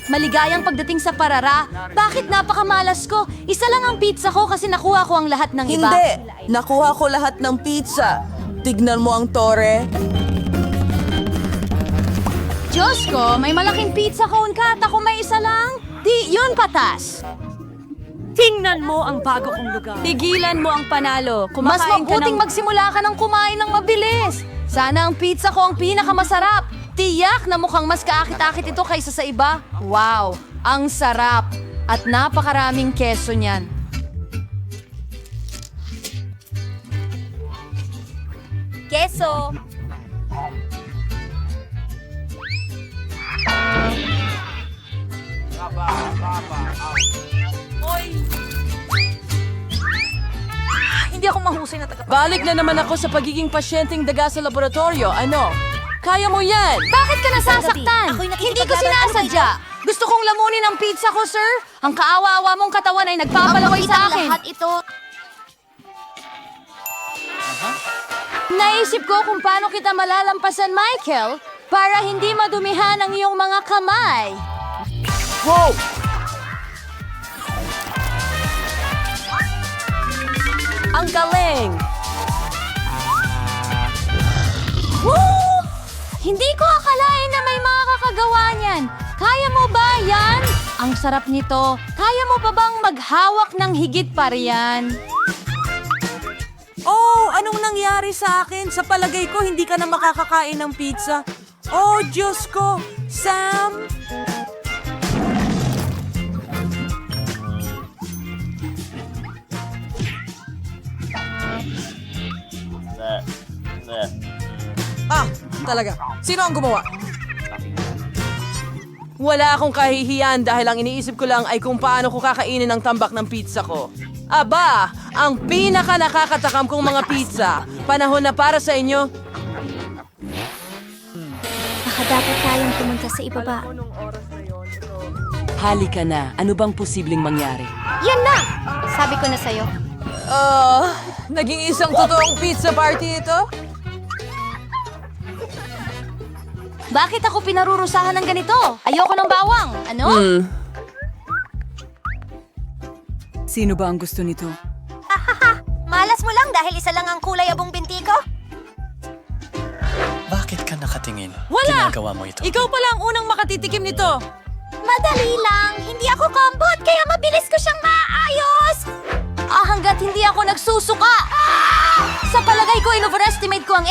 Maligayang pagdating sa parara. Bakit napakamalas ko? Isa lang ang pizza ko kasi nakuha ko ang lahat ng iba. Hindi! Nakuha ko lahat ng pizza. Tignan mo ang tore. Diyos ko, may malaking pizza cone ka at ako may isa lang. Di, yun patas. Tingnan mo ang bago kong lugar. Tigilan mo ang panalo. Mas mabuting magsimula ka ng kumain ng mabilis. Sana ang pizza ko ang pinakamasarap. Tiyak na mukhang mas kaakit-akit ito kaysa sa iba. Wow, ang sarap. At napakaraming keso niyan. Keso. Hindi ako mahusay na taga... Balik na naman ako sa pagiging pasyenteng daga sa laboratorio. Ano? Kaya mo yan! Bakit ka nasasaktan? Hindi ko sinasadya. Gusto kong lamunin ang pizza ko, sir. Ang kaawa-awa mong katawan ay nagpapalaway sa akin. Lahat ito. Naisip ko kung paano kita malalampasan, Michael, para hindi madumihan ang iyong mga kamay. Wow! Ang galing! Woo! Hindi ko akalain na may mga kakagawa niyan. Kaya mo ba yan? Ang sarap nito. Kaya mo pa bang maghawak ng higit pa riyan? Oh, anong nangyari sa akin? Sa palagay ko, hindi ka na makakakain ng pizza. Oh, Diyos ko! Sam! Ah, talaga. Sino ang gumawa? Wala akong kahihiyan dahil ang iniisip ko lang ay kung paano ko kakainin ang tambak ng pizza ko. Aba, ang pinaka nakakatakam kong mga pizza. Panahon na para sa inyo. Baka dapat tayong pumunta sa ibaba. Halika na. Ano bang posibleng mangyari? Yan na! Sabi ko na sa'yo. Naging isang totoong pizza party ito? Bakit ako pinarurusahan ng ganito? Ayoko ng bawang. Ano? Sino ba ang gusto nito? Malas mo lang dahil isa lang ang kulay abong binti ko? Bakit ka nakatingin? Wala! Ginagawa mo ito. Ikaw pala ang unang makatitikim nito. Madali lang. Hindi ako kambot, kaya mabilis ko siyang maayos. Hanggat hindi ako nagsusuka. Sa palagay ko, in-overestimate ko ang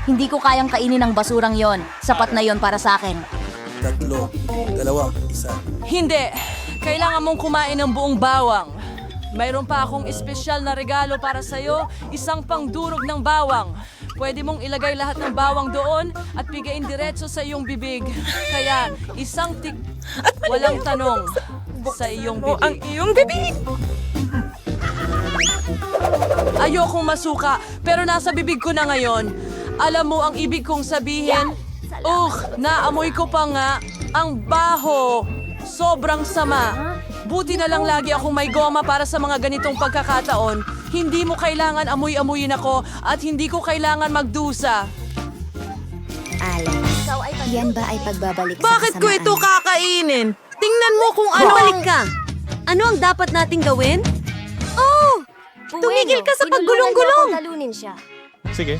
Hindi ko kayang kainin ang basurang yon. Sapat na yon para sa akin. 3, 2, 1. Hindi. Kailangan mong kumain ng buong bawang. Mayroon pa akong espesyal na regalo para sa'yo, isang pangdurog ng bawang. Pwede mong ilagay lahat ng bawang doon at bigayin diretso sa iyong bibig. Kaya, isang walang tanong sa iyong bibig. Ang iyong bibig! Ayokong masuka, pero nasa bibig ko na ngayon. Alam mo ang ibig kong sabihin? Naamoy ko pa nga. Ang baho. Sobrang sama. Buti na lang lagi akong may goma para sa mga ganitong pagkakataon. Hindi mo kailangan amoy-amoyin ako at hindi ko kailangan magdusa. Alan, yan ba ay pagbabalik Bakit sa ko kasamaan? ito kakainin? Tingnan mo kung ano. Balik ka! Ano ang dapat nating gawin? Tumigil ka sa paggulong-gulong! Talunin siya. Sige.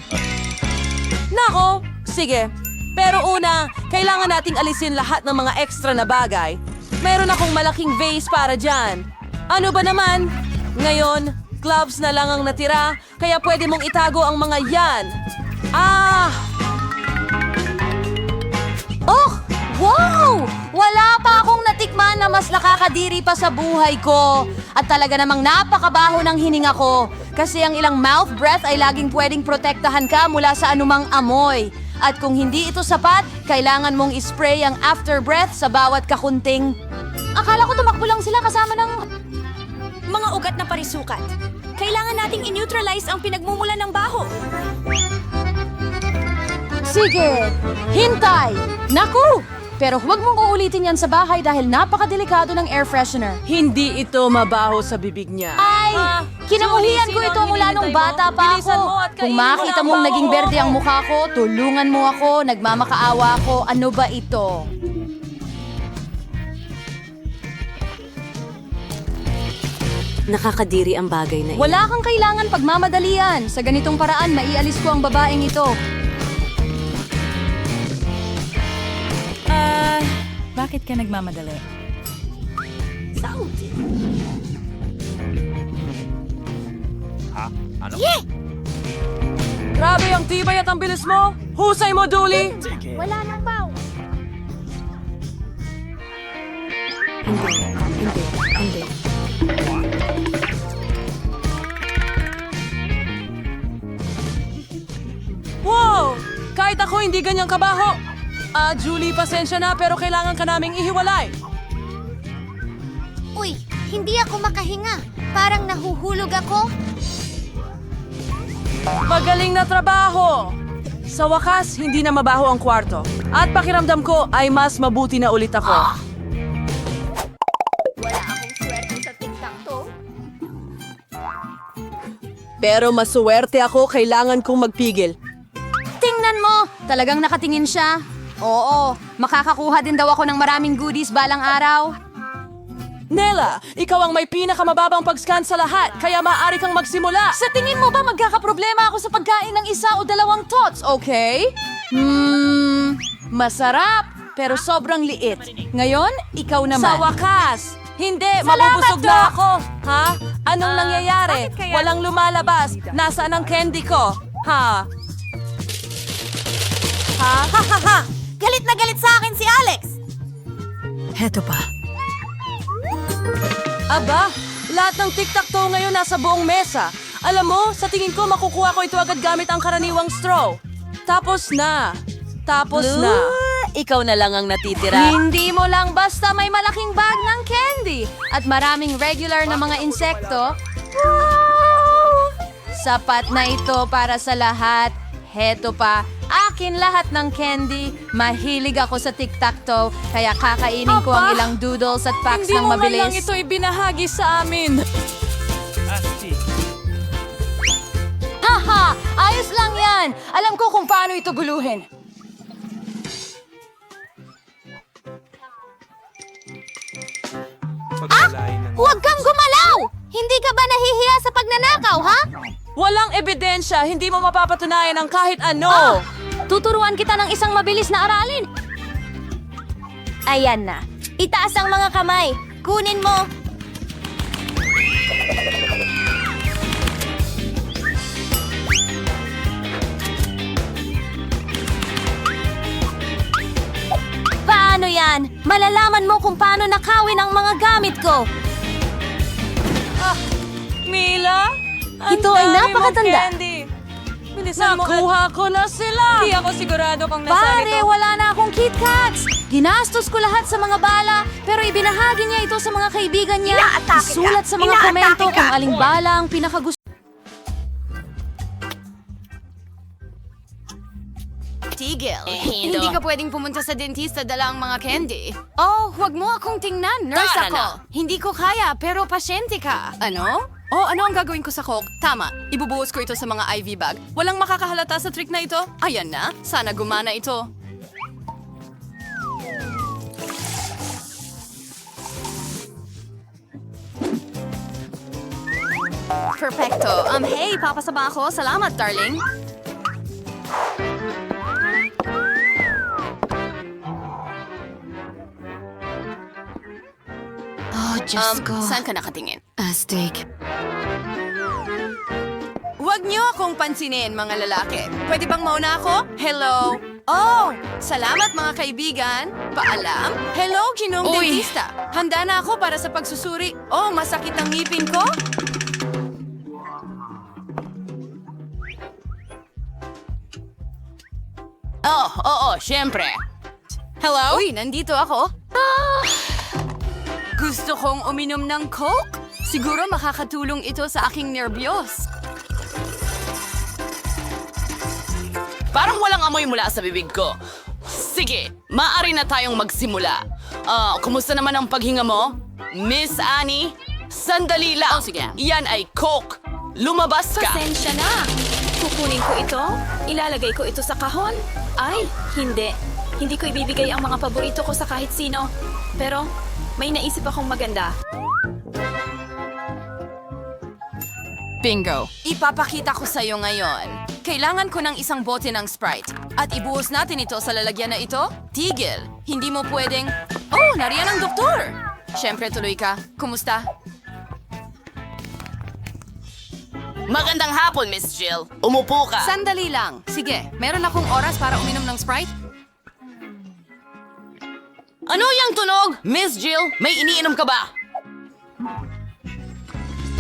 Nako, sige. Pero una, kailangan nating alisin lahat ng mga extra na bagay. Meron akong malaking vase para dyan. Ano ba naman? Ngayon, gloves na lang ang natira, kaya pwede mong itago ang mga yan. Wow! Wala pa akong natikman na mas nakakadiri pa sa buhay ko. At talaga namang napakabaho ng hininga ko. Kasi ang ilang mouth breath ay laging pwedeng protektahan ka mula sa anumang amoy. At kung hindi ito sapat, kailangan mong ispray ang after breath sa bawat kakunting. Akala ko tumakbo lang sila kasama ng... Mga ugat na parisukat. Kailangan nating in-neutralize ang pinagmumula ng baho. Sige, hintay! Naku! Pero huwag mong uulitin yan sa bahay dahil napakadelikado ng air freshener. Hindi ito mabaho sa bibig niya. Ay, kinamuhian ko ito mula nung bata pa Bilisan ako. mo at Kung kainin mo makita na ang mong baho. naging berde ang mukha ko, tulungan mo ako, nagmamakaawa ako. Ano ba ito? Nakakadiri ang bagay na Wala kang kailangan pagmamadalian. Sa ganitong paraan, maialis ko ang babaeng ito. Bakit ka nagmamadali? Grabe ang tibay at ang bilis mo! Husay mo, Dooley! Hindi. Wow! Kahit ako hindi ganyang kabaho! Julie, pasensya na pero kailangan ka naming ihiwalay. Uy, hindi ako makahinga. Parang nahuhulog ako. Magaling na trabaho! Sa wakas, hindi na mabaho ang kwarto. At pakiramdam ko ay mas mabuti na ulit ako. Wala akong swerte sa tic-tac-toe. Pero masuwerte ako, kailangan kong magpigil. Tingnan mo! Talagang nakatingin siya. Oo, makakakuha din daw ako ng maraming goodies balang araw. Nela, ikaw ang may pinakamababang pag-scan sa lahat, kaya maaari kang magsimula. Sa tingin mo ba magkakaproblema ako sa pagkain ng isa o dalawang tots, okay? Masarap, pero sobrang liit. Ngayon, ikaw naman. Sa wakas! Hindi, Salamat, mabubusog Doc! na ako! Ha? Anong nangyayari? bakit kaya- Walang lumalabas. Nasaan ang candy ko? Ha? Ha? Galit na galit sa akin si Alex! Heto pa. Aba, lahat ng tic-tac-toe ngayon nasa buong mesa. Alam mo, sa tingin ko makukuha ko ito agad gamit ang karaniwang straw. Tapos na. Ikaw na lang ang natitira. Hindi mo lang basta may malaking bag ng candy at maraming regular na mga insekto. Wow! Sapat na ito para sa lahat. Heto pa, akin lahat ng candy. Mahilig ako sa tic-tac-toe, kaya kakainin ko ang ilang doodles at packs Hindi ng mo man lang mabilis. ito ibinahagi sa amin. Haha! Ayos lang yan! Alam ko kung paano ito guluhin. Huwag kang gumalaw! Hindi ka ba nahihiya sa pagnanakaw, ha? Walang ebidensya, hindi mo mapapatunayan ang kahit ano. Tuturuan kita ng isang mabilis na aralin. Ayan na. Itaas ang mga kamay. Kunin mo. Paano yan? Malalaman mo kung paano nakawin ang mga gamit ko. Mila? Ang Ito ay dami mong napakatanda. candy. Bilisan mo. Nakuha ko na sila. Hindi ako sigurado kung nasaan Pare, ito. wala na akong Kit Kats. Ginastos ko lahat sa mga bala, pero ibinahagi niya ito sa mga kaibigan niya. Isulat sa mga komento kung aling bala ang pinakagusto. Tigil. Hindi ka pwedeng pumunta sa dentista dala ang mga candy. Oh, huwag mo akong tingnan. Nurse Tara ako. na. Hindi ko kaya, pero pasyente ka. Ano? Oh, ano ang gagawin ko sa Coke? Tama. Ibubuhos ko ito sa mga IV bag. Walang makakahalata sa trick na ito. Ayan na. Sana gumana ito. Perfecto. Hey, papasaba ako. Salamat, darling. Oh, Diyos ko. Saan ka nakatingin? Astig. Huwag niyo akong pansinin, mga lalaki. Pwede bang mauna ako? Hello? Oh, salamat mga kaibigan. Paalam. Hello, Ginong Dentista. Handa na ako para sa pagsusuri. Oh, masakit ang ngipin ko? Oh, oo, syempre. Hello? Uy, nandito ako. Gusto kong uminom ng Coke. Siguro makakatulong ito sa aking nerbiyos. Parang walang amoy mula sa bibig ko. Sige, maaari na tayong magsimula. Kumusta naman ang paghinga mo? Miss Annie? Sandali lang. Oh, sige. Yan ay Coke. Lumabas ka. Pasensya na. Kukunin ko ito. Ilalagay ko ito sa kahon. Ay, hindi. Hindi ko ibibigay ang mga paborito ko sa kahit sino. Pero, may naisip akong maganda. Bingo. Ipapakita ko sa'yo ngayon. Kailangan ko ng isang bote ng Sprite. At ibuhos natin ito sa lalagyan na ito. Tigil. Hindi mo pwedeng... Oh, nariyan ang doktor. Siyempre, tuloy ka. Kumusta? Magandang hapon, Miss Jill. Umupo ka. Sandali lang. Sige, meron akong oras para uminom ng Sprite. Ano yung tunog? Miss Jill, may iniinom ka ba?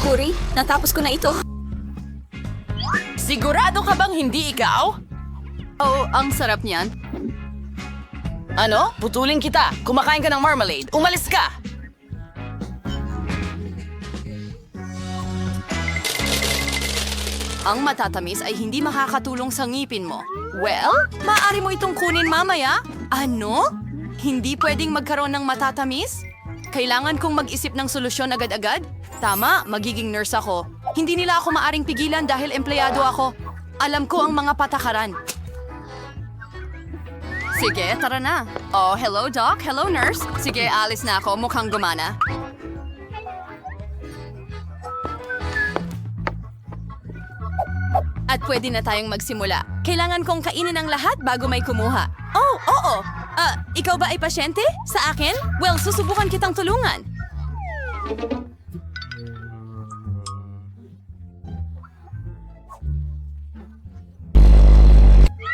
Huri, natapos ko na ito. Sigurado ka bang hindi ikaw? Oh, ang sarap niyan. Ano? Putulin kita. Kumakain ka ng marmalade. Umalis ka! Ang matatamis ay hindi makakatulong sa ngipin mo. Well, maaari mo itong kunin mamaya. Ano? Hindi pwedeng magkaroon ng matatamis? Kailangan kong mag-isip ng solusyon agad-agad? Tama, magiging nurse ako. Hindi nila ako maaring pigilan dahil empleyado ako. Alam ko ang mga patakaran. Sige, tara na. Oh, hello doc, hello nurse. Sige, alis na ako, mukhang gumana. At pwede na tayong magsimula. Kailangan kong kainin ang lahat bago may kumuha. Oh, oo. Ikaw ba ay pasyente? Sa akin? Well, susubukan kitang tulungan.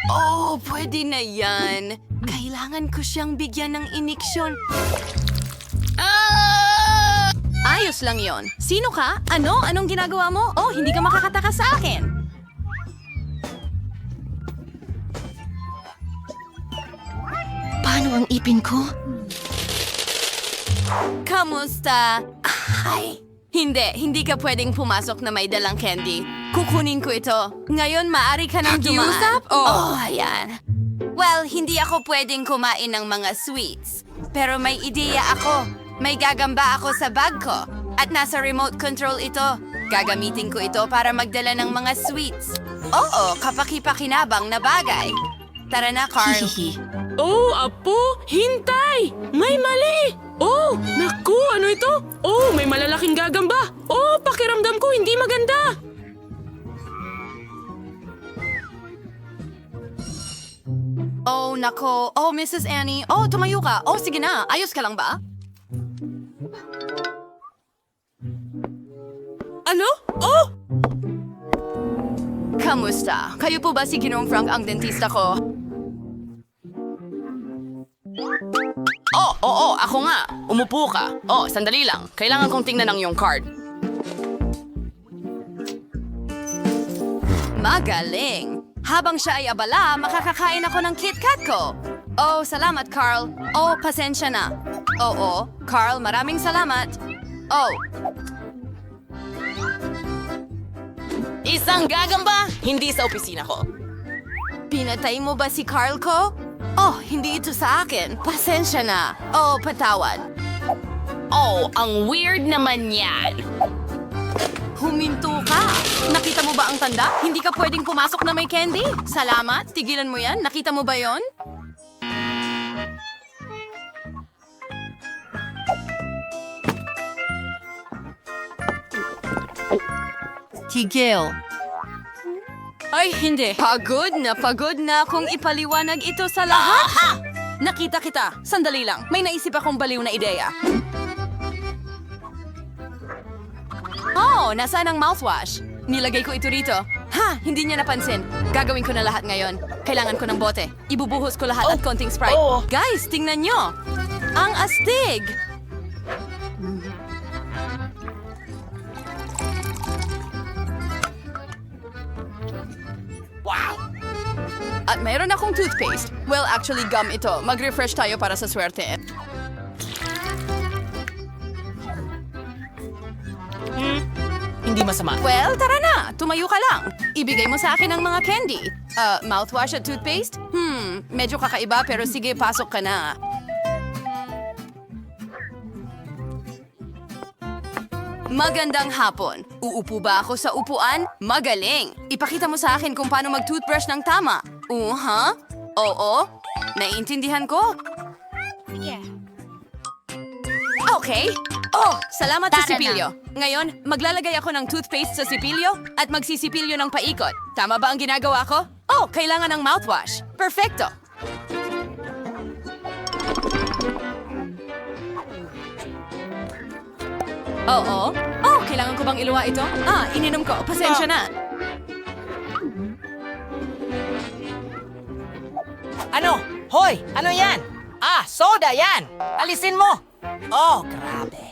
Oh, pwede na yan. Kailangan ko siyang bigyan ng iniksyon. Ayos lang yon. Sino ka? Ano? Anong ginagawa mo? Oh, hindi ka makakataka sa akin. Paano ang ipin ko? Kamusta? Ay! Hindi ka pwedeng pumasok na may dalang candy. Kukunin ko ito. Ngayon, maaari ka nang dumaan. Pakiusap? Oh, ayan. Well, hindi ako pwedeng kumain ng mga sweets. Pero may ideya ako. May gagamba ako sa bag ko. At nasa remote control ito. Gagamitin ko ito para magdala ng mga sweets. Oo, kapaki-pakinabang na bagay. Tara na, Carl. Oh, Apo! Hintay! May mali! Oh, naku! Ano ito? Oh, may malalaking gagamba! Oh, pakiramdam ko hindi maganda! Oh, nako. Oh, Mrs. Annie. Oh, tumayo ka. Oh, sige na. Ayos ka lang ba? Ano? Oh! Kamusta? Kayo po ba si Ginoong Frank ang dentista ko? Oh, oo, ako nga. Umupo ka. Oh, sandali lang. Kailangan kong tingnan ang iyong card. Magaling! Habang siya ay abala, makakakain ako ng KitKat ko. Oh, salamat, Carl. Oh, pasensya na. Oo, Carl, maraming salamat. Oh, Isang gagamba, hindi sa opisina ko. pinatay mo ba si Carl ko? Oh, hindi ito sa akin. Pasensya na. Oh, patawad. Oh, ang weird naman yan. Huminto ka! Nakita mo ba ang tanda? Hindi ka pwedeng pumasok na may candy. Salamat. Tigilan mo yan. Nakita mo ba yon? Tigil. Ay, hindi. Pagod na akong ipaliwanag ito sa lahat. Nakita kita. Sandali lang. May naisip akong baliw na ideya. Oh, nasaan ang mouthwash? Nilagay ko ito rito. Ha, hindi niya napansin. Gagawin ko na lahat ngayon. Kailangan ko ng bote. Ibubuhos ko lahat at konting Sprite. Oh. Guys, tingnan nyo. Ang astig! Wow! At mayroon akong toothpaste. Well, actually gum ito. Mag-refresh tayo para sa swerte. Hindi masama. Well, tara na. Tumayo ka lang. Ibigay mo sa akin ang mga candy. Mouthwash at toothpaste? Medyo kakaiba pero sige, pasok ka na. Magandang hapon. Uupo ba ako sa upuan? Magaling. Ipakita mo sa akin kung paano mag-toothbrush ng tama. Ha? Oo. Naiintindihan ko. Sige. Okay. Oh, salamat sa Tara sipilyo. Ngayon, maglalagay ako ng toothpaste sa sipilyo at magsisipilyo ng paikot. Tama ba ang ginagawa ko? Oh, kailangan ng mouthwash. Perfecto. Oo. Oh, kailangan ko bang iluwa ito? Ininom ko. Pasensya na. Ano? Hoy! Ano yan? Soda yan! Alisin mo! Oh, grabe.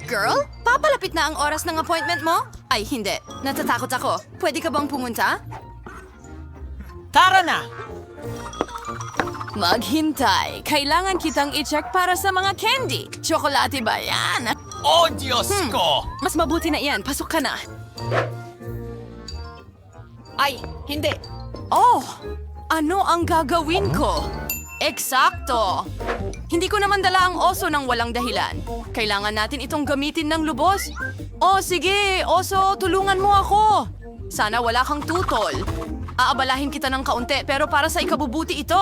Girl? Papalapit na ang oras ng appointment mo? Ay, hindi. Natatakot ako. Pwede ka bang pumunta? Tara na! Maghintay. Kailangan kitang i-check para sa mga candy. Tsokolate ba yan? Oh, Diyos ko! Mas mabuti na iyan. Pasok ka na. Ay, hindi. Oh! Ano ang gagawin ko? Eksakto! Hindi ko naman dala ang oso ng walang dahilan. Kailangan natin itong gamitin ng lubos. Oh, sige, oso, tulungan mo ako. Sana wala kang tutol. Aabalahin kita ng kaunti pero para sa ikabubuti ito.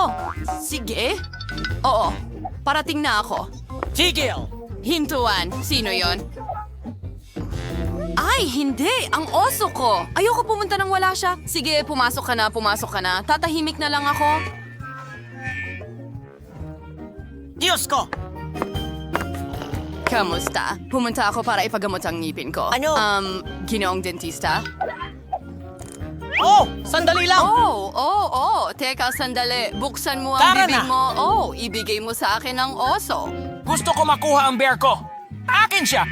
Sige? Oo, parating na ako. Tigil! Hintuan, sino yon? Ay, hindi! Ang oso ko! Ayoko pumunta nang wala siya. Sige, pumasok ka na. Tatahimik na lang ako. Diyos ko! Kamusta? Pumunta ako para ipagamot ang ngipin ko. Ano? Ginoong dentista? Oh, sandali lang! Oh. Teka, sandali. Buksan mo ang Tara bibig na. mo. Oh, ibigay mo sa akin ang oso. Gusto ko makuha ang bear ko. Akin siya!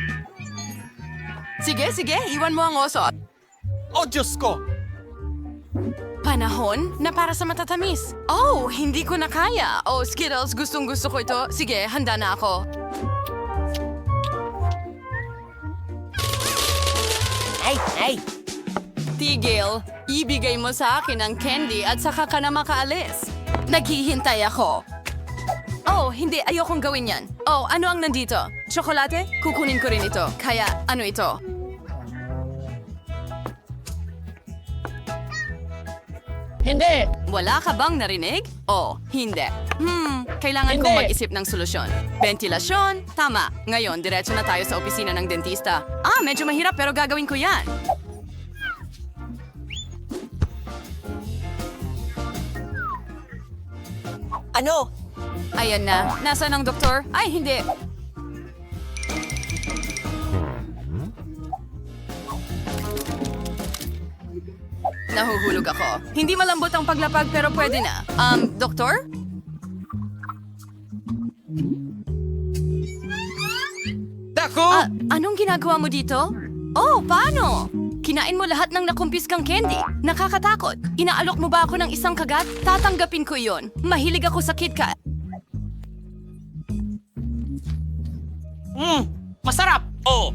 Sige, iwan mo ang oso. Oh, Diyos ko! Panahon na para sa matatamis. Oh, hindi ko na kaya. Oh, Skittles, gustong-gusto ko ito. Sige, handa na ako. Ay! Tigil, ibigay mo sa akin ang candy at saka ka na makaalis. Naghihintay ako. Oh, hindi. Ayokong gawin yan. Oh, ano ang nandito? Tsokolate? Kukunin ko rin ito. Kaya, ano ito? Hindi! Wala ka bang narinig? Oh, hindi. Kailangan Hindi. kong mag-isip ng solusyon. Ventilasyon? Tama. Ngayon, diretso na tayo sa opisina ng dentista. Medyo mahirap pero gagawin ko yan. Ano? Ayan na. Nasaan ang doktor? Ay, hindi. Nahuhulog ako. Hindi malambot ang paglapag pero pwede na. Doktor? Dako! Anong ginagawa mo dito? Oh, paano? Kinain mo lahat ng nakumpiskang candy. Nakakatakot. Inaalok mo ba ako ng isang kagat? Tatanggapin ko yon. Mahilig ako sa KitKat. Masarap! Oh,